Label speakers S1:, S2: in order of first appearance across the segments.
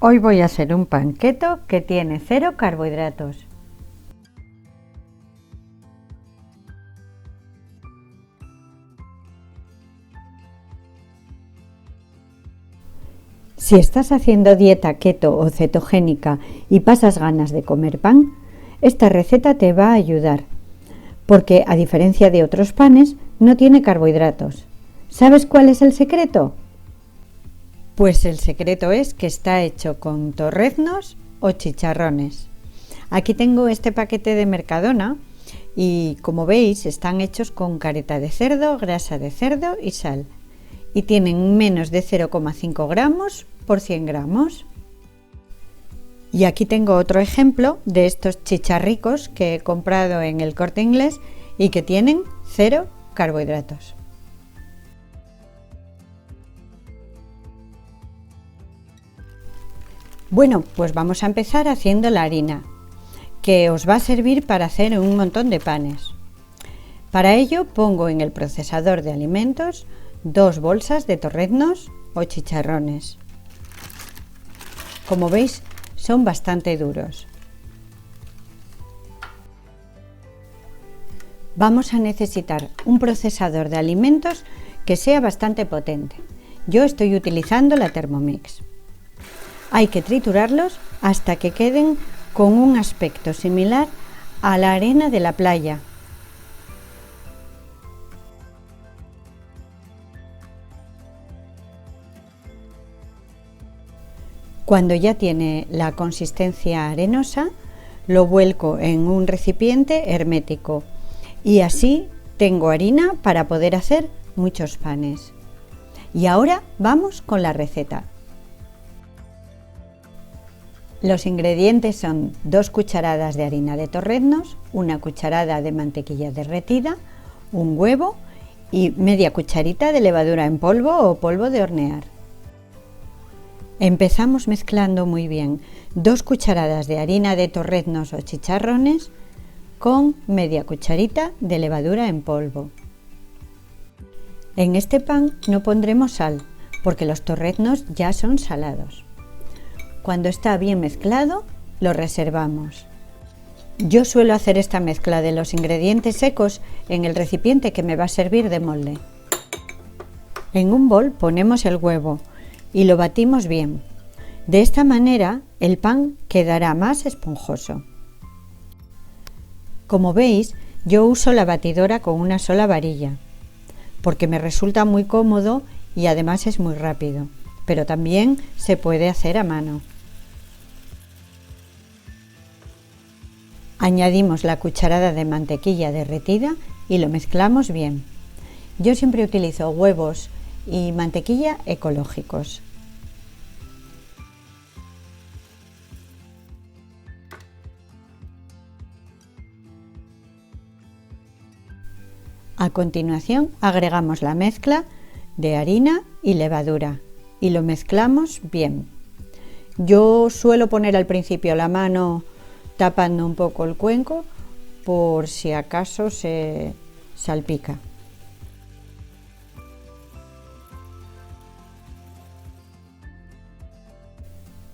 S1: Hoy voy a hacer un pan keto que tiene 0 carbohidratos. Si estás haciendo dieta keto o cetogénica y pasas ganas de comer pan, esta receta te va a ayudar, porque a diferencia de otros panes, no tiene carbohidratos. ¿Sabes cuál es el secreto? Pues el secreto es que está hecho con torreznos o chicharrones. Aquí tengo este paquete de Mercadona y, como veis, están hechos con careta de cerdo, grasa de cerdo y sal. Y tienen menos de 0,5 gramos por 100 gramos. Y aquí tengo otro ejemplo de estos chicharricos que he comprado en el Corte Inglés y que tienen 0 carbohidratos. Bueno, pues vamos a empezar haciendo la harina, que os va a servir para hacer un montón de panes. Para ello pongo en el procesador de alimentos 2 bolsas de torreznos o chicharrones. Como veis, son bastante duros. Vamos a necesitar un procesador de alimentos que sea bastante potente. Yo estoy utilizando la Thermomix. Hay que triturarlos hasta que queden con un aspecto similar a la arena de la playa. Cuando ya tiene la consistencia arenosa, lo vuelco en un recipiente hermético y así tengo harina para poder hacer muchos panes. Y ahora vamos con la receta. Los ingredientes son 2 cucharadas de harina de torreznos, 1 cucharada de mantequilla derretida, un huevo y media cucharita de levadura en polvo o polvo de hornear. Empezamos mezclando muy bien 2 cucharadas de harina de torreznos o chicharrones con media cucharita de levadura en polvo. En este pan no pondremos sal porque los torreznos ya son salados. Cuando está bien mezclado, lo reservamos. Yo suelo hacer esta mezcla de los ingredientes secos en el recipiente que me va a servir de molde. En un bol ponemos el huevo y lo batimos bien. De esta manera el pan quedará más esponjoso. Como veis, yo uso la batidora con una sola varilla, porque me resulta muy cómodo y además es muy rápido, pero también se puede hacer a mano. Añadimos la cucharada de mantequilla derretida y lo mezclamos bien. Yo siempre utilizo huevos y mantequilla ecológicos. A continuación agregamos la mezcla de harina y levadura y lo mezclamos bien. Yo suelo poner al principio la mano tapando un poco el cuenco por si acaso se salpica.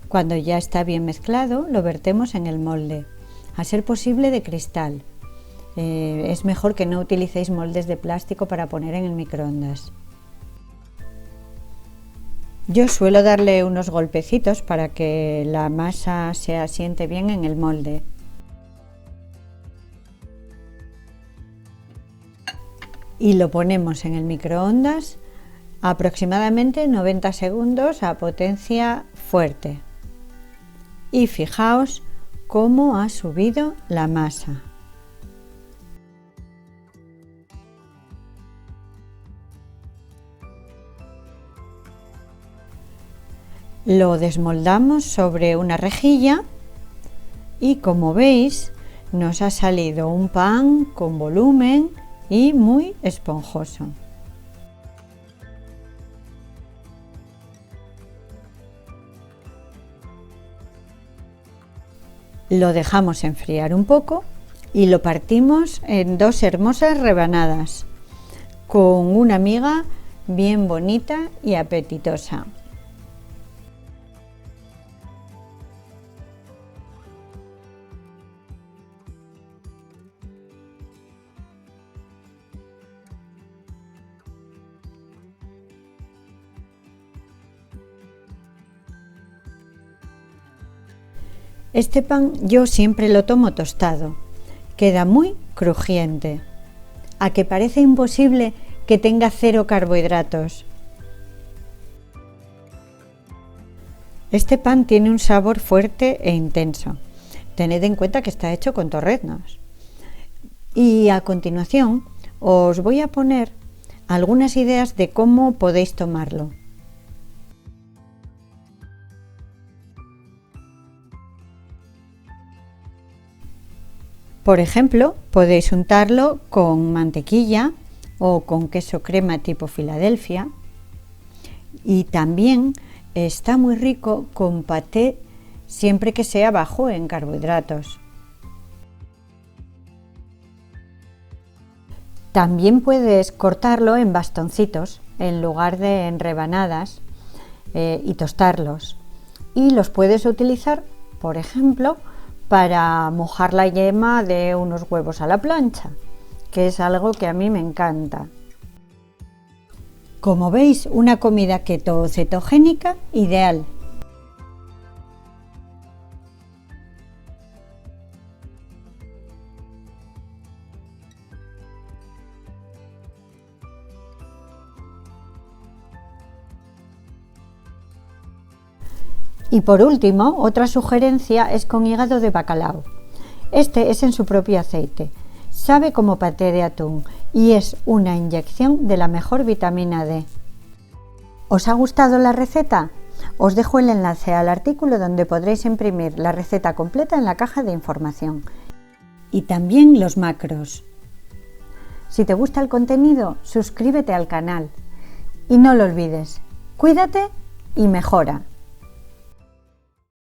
S1: Cuando ya está bien mezclado, lo vertemos en el molde, a ser posible de cristal. Es mejor que no utilicéis moldes de plástico para poner en el microondas. Yo suelo darle unos golpecitos para que la masa se asiente bien en el molde. Y lo ponemos en el microondas aproximadamente 90 segundos a potencia fuerte. Y fijaos cómo ha subido la masa. Lo desmoldamos sobre una rejilla y, como veis, nos ha salido un pan con volumen y muy esponjoso. Lo dejamos enfriar un poco y lo partimos en 2 hermosas rebanadas con una miga bien bonita y apetitosa. Este pan yo siempre lo tomo tostado. Queda muy crujiente. ¿A que parece imposible que tenga 0 carbohidratos? Este pan tiene un sabor fuerte e intenso. Tened en cuenta que está hecho con torreznos. Y a continuación os voy a poner algunas ideas de cómo podéis tomarlo. Por ejemplo, podéis untarlo con mantequilla o con queso crema tipo Filadelfia, y también está muy rico con paté siempre que sea bajo en carbohidratos. También puedes cortarlo en bastoncitos en lugar de en rebanadas y tostarlos. Y los puedes utilizar, por ejemplo, para mojar la yema de unos huevos a la plancha, que es algo que a mí me encanta. Como veis, una comida keto o cetogénica ideal. Y por último, otra sugerencia es con hígado de bacalao. Este es en su propio aceite, sabe como paté de atún y es una inyección de la mejor vitamina D. ¿Os ha gustado la receta? Os dejo el enlace al artículo donde podréis imprimir la receta completa en la caja de información. Y también los macros. Si te gusta el contenido, suscríbete al canal. Y no lo olvides, cuídate y mejora.